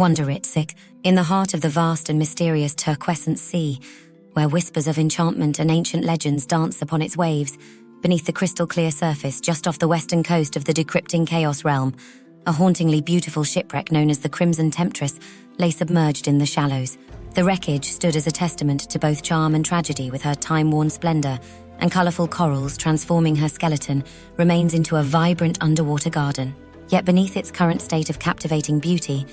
WONDERWRIT, in the heart of the vast and mysterious turquescent sea, where whispers of enchantment and ancient legends dance upon its waves, beneath the crystal-clear surface just off the western coast of the Decrypting Khaos realm, a hauntingly beautiful shipwreck known as the Crimson Temptress lay submerged in the shallows. The wreckage stood as a testament to both charm and tragedy, with her time-worn splendor and colorful corals transforming her skeleton remains into a vibrant underwater garden. Yet beneath its current state of captivating beauty,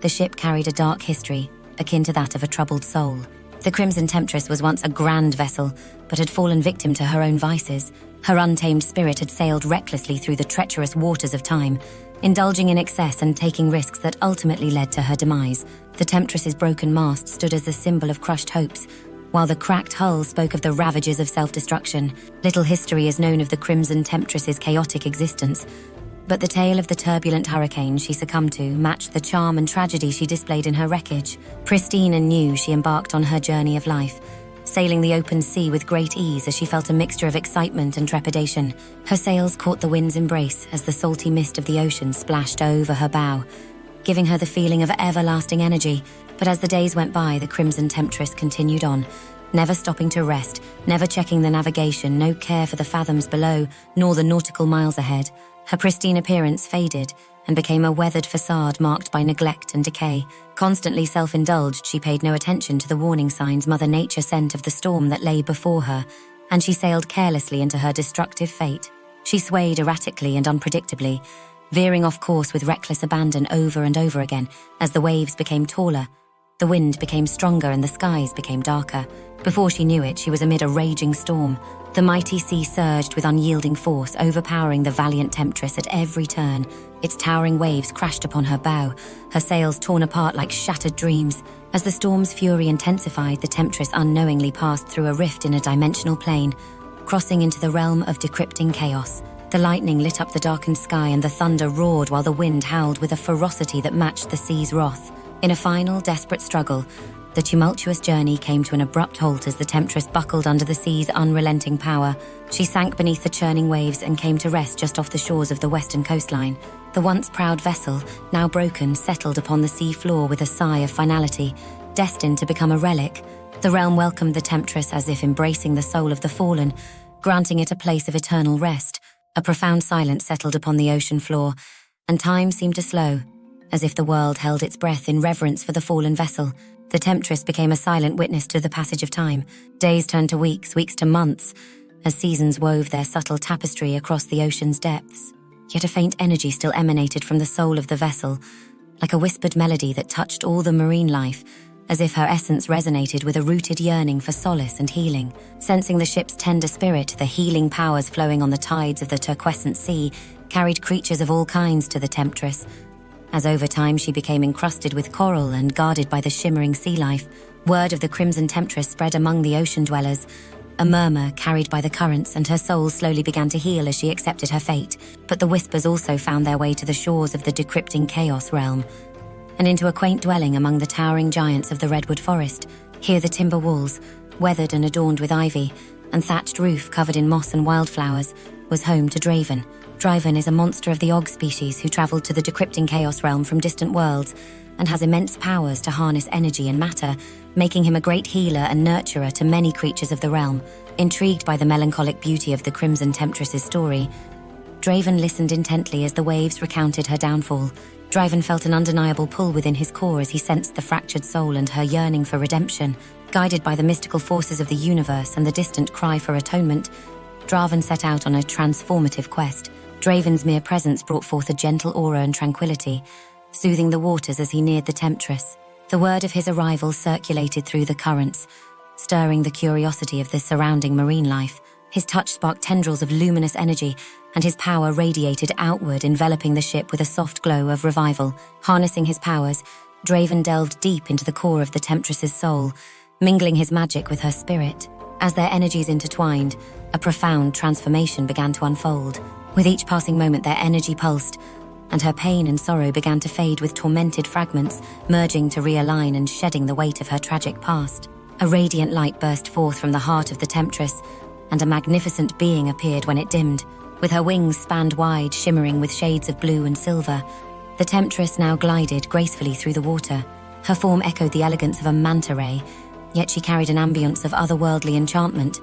the ship carried a dark history, akin to that of a troubled soul. The Crimson Temptress was once a grand vessel, but had fallen victim to her own vices. Her untamed spirit had sailed recklessly through the treacherous waters of time, indulging in excess and taking risks that ultimately led to her demise. The Temptress's broken mast stood as a symbol of crushed hopes, while the cracked hull spoke of the ravages of self-destruction. Little history is known of the Crimson Temptress's chaotic existence, but the tale of the turbulent hurricane she succumbed to matched the charm and tragedy she displayed in her wreckage. Pristine and new, she embarked on her journey of life, sailing the open sea with great ease as she felt a mixture of excitement and trepidation. Her sails caught the wind's embrace as the salty mist of the ocean splashed over her bow, giving her the feeling of everlasting energy. But as the days went by, the Crimson Temptress continued on, never stopping to rest, never checking the navigation, no care for the fathoms below, nor the nautical miles ahead. Her pristine appearance faded and became a weathered facade marked by neglect and decay. Constantly self-indulged, she paid no attention to the warning signs Mother Nature sent of the storm that lay before her, and she sailed carelessly into her destructive fate. She swayed erratically and unpredictably, veering off course with reckless abandon over and over again. As the waves became taller, the wind became stronger and the skies became darker. Before she knew it, she was amid a raging storm. The mighty sea surged with unyielding force, overpowering the valiant Temptress at every turn. Its towering waves crashed upon her bow, her sails torn apart like shattered dreams. As the storm's fury intensified, the Temptress unknowingly passed through a rift in a dimensional plane, crossing into the realm of decrypting chaos. The lightning lit up the darkened sky and the thunder roared while the wind howled with a ferocity that matched the sea's wrath. In a final, desperate struggle, the tumultuous journey came to an abrupt halt as the Temptress buckled under the sea's unrelenting power. She sank beneath the churning waves and came to rest just off the shores of the western coastline. The once proud vessel, now broken, settled upon the sea floor with a sigh of finality, destined to become a relic. The realm welcomed the Temptress as if embracing the soul of the fallen, granting it a place of eternal rest. A profound silence settled upon the ocean floor, and time seemed to slow, as if the world held its breath in reverence for the fallen vessel. The Temptress became a silent witness to the passage of time. Days turned to weeks, weeks to months, as seasons wove their subtle tapestry across the ocean's depths. Yet a faint energy still emanated from the soul of the vessel, like a whispered melody that touched all the marine life, as if her essence resonated with a rooted yearning for solace and healing. Sensing the ship's tender spirit, the healing powers flowing on the tides of the turquescent sea carried creatures of all kinds to the Temptress. As over time she became encrusted with coral and guarded by the shimmering sea life, word of the Crimson Temptress spread among the ocean dwellers, a murmur carried by the currents, and her soul slowly began to heal as she accepted her fate. But the whispers also found their way to the shores of the Decrypting Khaos realm, and into a quaint dwelling among the towering giants of the redwood forest. Here the timber walls, weathered and adorned with ivy, and thatched roof covered in moss and wildflowers, was home to Draven. Draven is a monster of the Og species who travelled to the Decrypting Khaos realm from distant worlds and has immense powers to harness energy and matter, making him a great healer and nurturer to many creatures of the realm. Intrigued by the melancholic beauty of the Crimson Temptress's story, Draven listened intently as the waves recounted her downfall. Draven felt an undeniable pull within his core as he sensed the fractured soul and her yearning for redemption. Guided by the mystical forces of the universe and the distant cry for atonement, Draven set out on a transformative quest. Draven's mere presence brought forth a gentle aura and tranquility, soothing the waters as he neared the Temptress. The word of his arrival circulated through the currents, stirring the curiosity of the surrounding marine life. His touch sparked tendrils of luminous energy, and his power radiated outward, enveloping the ship with a soft glow of revival. Harnessing his powers, Draven delved deep into the core of the Temptress's soul, mingling his magic with her spirit. As their energies intertwined, a profound transformation began to unfold. With each passing moment, their energy pulsed, and her pain and sorrow began to fade with tormented fragments, merging to realign and shedding the weight of her tragic past. A radiant light burst forth from the heart of the Temptress, and a magnificent being appeared when it dimmed. With her wings spanned wide, shimmering with shades of blue and silver, The Temptress now glided gracefully through the water. Her form echoed the elegance of a manta ray, yet she carried an ambience of otherworldly enchantment,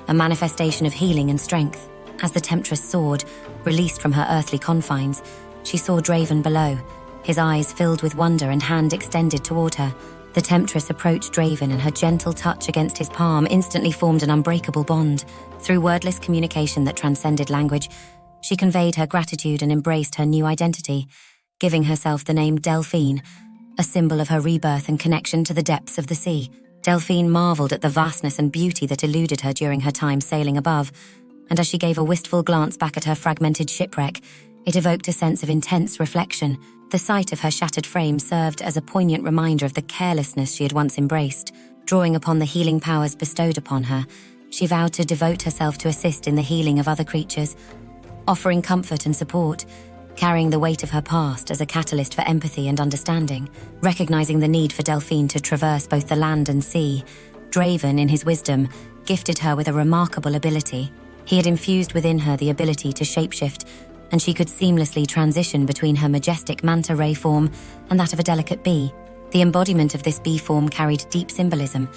a manifestation of healing and strength. As the Temptress soared, released from her earthly confines, she saw Draven below, his eyes filled with wonder and hand extended toward her. The Temptress approached Draven, and her gentle touch against his palm instantly formed an unbreakable bond. Through wordless communication that transcended language, she conveyed her gratitude and embraced her new identity, giving herself the name Delphine, a symbol of her rebirth and connection to the depths of the sea. Delphine marveled at the vastness and beauty that eluded her during her time sailing above, and as she gave a wistful glance back at her fragmented shipwreck, it evoked a sense of intense reflection. The sight of her shattered frame served as a poignant reminder of the carelessness she had once embraced. Drawing upon the healing powers bestowed upon her, she vowed to devote herself to assist in the healing of other creatures, offering comfort and support, carrying the weight of her past as a catalyst for empathy and understanding. Recognizing the need for Delphine to traverse both the land and sea, Draven, in his wisdom, gifted her with a remarkable ability. He had infused within her the ability to shapeshift, and she could seamlessly transition between her majestic manta ray form and that of a delicate bee. The embodiment of this bee form carried deep symbolism.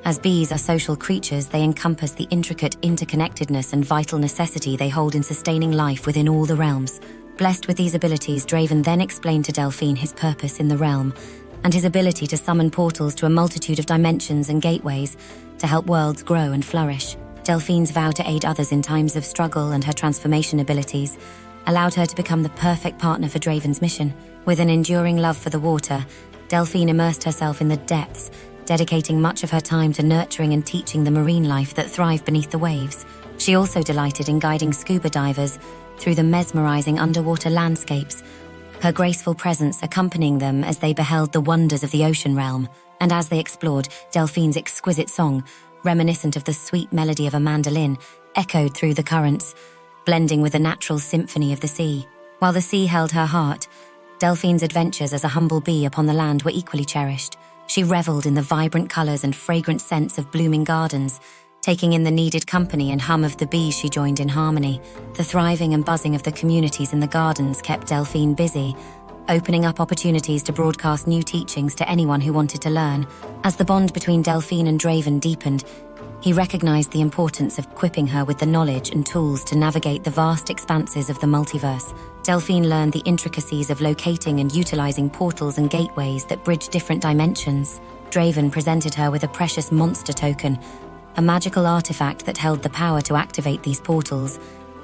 As bees are social creatures, they encompass the intricate interconnectedness and vital necessity they hold in sustaining life within all the realms. Blessed with these abilities, Draven then explained to Delphine his purpose in the realm, and his ability to summon portals to a multitude of dimensions and gateways to help worlds grow and flourish. Delphine's vow to aid others in times of struggle and her transformation abilities allowed her to become the perfect partner for Draven's mission. With an enduring love for the water, Delphine immersed herself in the depths, dedicating much of her time to nurturing and teaching the marine life that thrived beneath the waves. She also delighted in guiding scuba divers through the mesmerizing underwater landscapes, her graceful presence accompanying them as they beheld the wonders of the ocean realm. And as they explored, Delphine's exquisite song, reminiscent of the sweet melody of a mandolin, echoed through the currents, blending with the natural symphony of the sea. While the sea held her heart, Delphine's adventures as a humble bee upon the land were equally cherished. She reveled in the vibrant colors and fragrant scents of blooming gardens, taking in the needed company and hum of the bees she joined in harmony. The thriving and buzzing of the communities in the gardens kept Delphine busy, opening up opportunities to broadcast new teachings to anyone who wanted to learn. As the bond between Delphine and Draven deepened, he recognized the importance of equipping her with the knowledge and tools to navigate the vast expanses of the multiverse. Delphine learned the intricacies of locating and utilizing portals and gateways that bridge different dimensions. Draven presented her with a precious monster token, a magical artifact that held the power to activate these portals,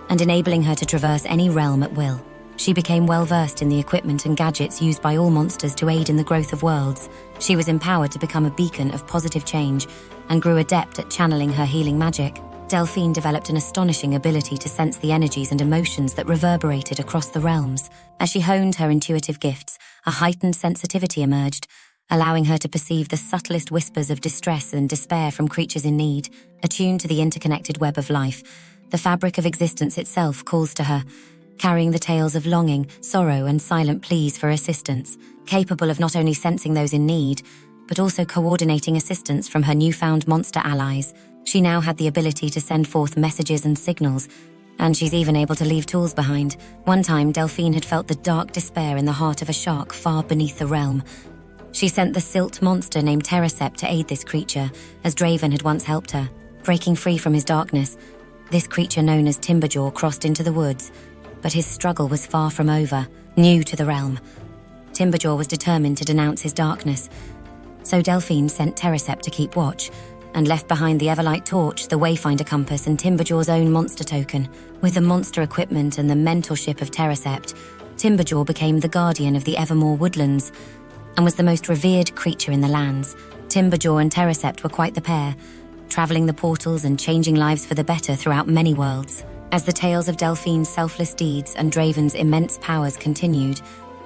and enabling her to traverse any realm at will. She became well-versed in the equipment and gadgets used by all monsters to aid in the growth of worlds. She was empowered to become a beacon of positive change and grew adept at channeling her healing magic. Delphine developed an astonishing ability to sense the energies and emotions that reverberated across the realms. As she honed her intuitive gifts, a heightened sensitivity emerged, allowing her to perceive the subtlest whispers of distress and despair from creatures in need. Attuned to the interconnected web of life, the fabric of existence itself calls to her, carrying the tales of longing, sorrow, and silent pleas for assistance. Capable of not only sensing those in need, but also coordinating assistance from her newfound monster allies. She now had the ability to send forth messages and signals, and she's even able to leave tools behind. One time, Delphine had felt the dark despair in the heart of a shark far beneath the realm. She sent the silt monster named Terracept to aid this creature, as Draven had once helped her. Breaking free from his darkness, this creature known as Timberjaw crossed into the woods, but his struggle was far from over. New to the realm, Timberjaw was determined to denounce his darkness, so Delphine sent Terracept to keep watch, and left behind the Everlight torch, the Wayfinder compass, and Timberjaw's own monster token. With the monster equipment and the mentorship of Terracept, Timberjaw became the guardian of the Evermore woodlands, and was the most revered creature in the lands. Timberjaw and Terracept were quite the pair, traveling the portals and changing lives for the better throughout many worlds. As the tales of Delphine's selfless deeds and Draven's immense powers continued,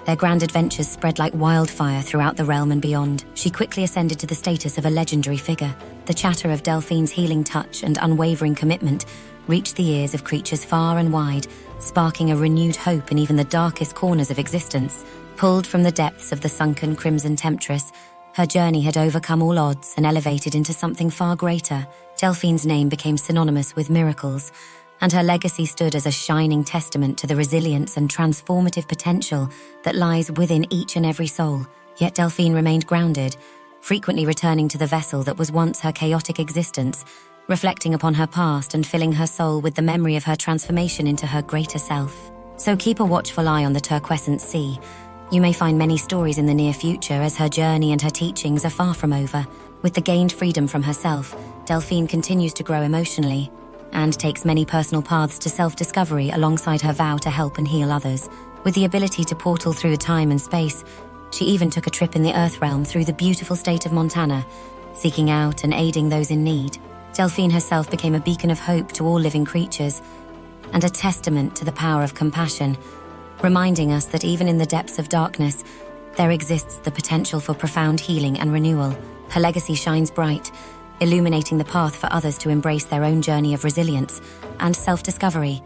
their grand adventures spread like wildfire throughout the realm and beyond. She quickly ascended to the status of a legendary figure. The chatter of Delphine's healing touch and unwavering commitment reached the ears of creatures far and wide, sparking a renewed hope in even the darkest corners of existence. Pulled from the depths of the sunken crimson Temptress, her journey had overcome all odds and elevated into something far greater. Delphine's name became synonymous with miracles, and her legacy stood as a shining testament to the resilience and transformative potential that lies within each and every soul. Yet Delphine remained grounded, frequently returning to the vessel that was once her chaotic existence, reflecting upon her past and filling her soul with the memory of her transformation into her greater self. So keep a watchful eye on the turquescent sea. You may find many stories in the near future, as her journey and her teachings are far from over. With the gained freedom from herself, Delphine continues to grow emotionally and takes many personal paths to self-discovery alongside her vow to help and heal others. With the ability to portal through time and space, she even took a trip in the Earth realm through the beautiful state of Montana, seeking out and aiding those in need. Delphine herself became a beacon of hope to all living creatures and a testament to the power of compassion, reminding us that even in the depths of darkness, there exists the potential for profound healing and renewal. Her legacy shines bright, illuminating the path for others to embrace their own journey of resilience and self-discovery.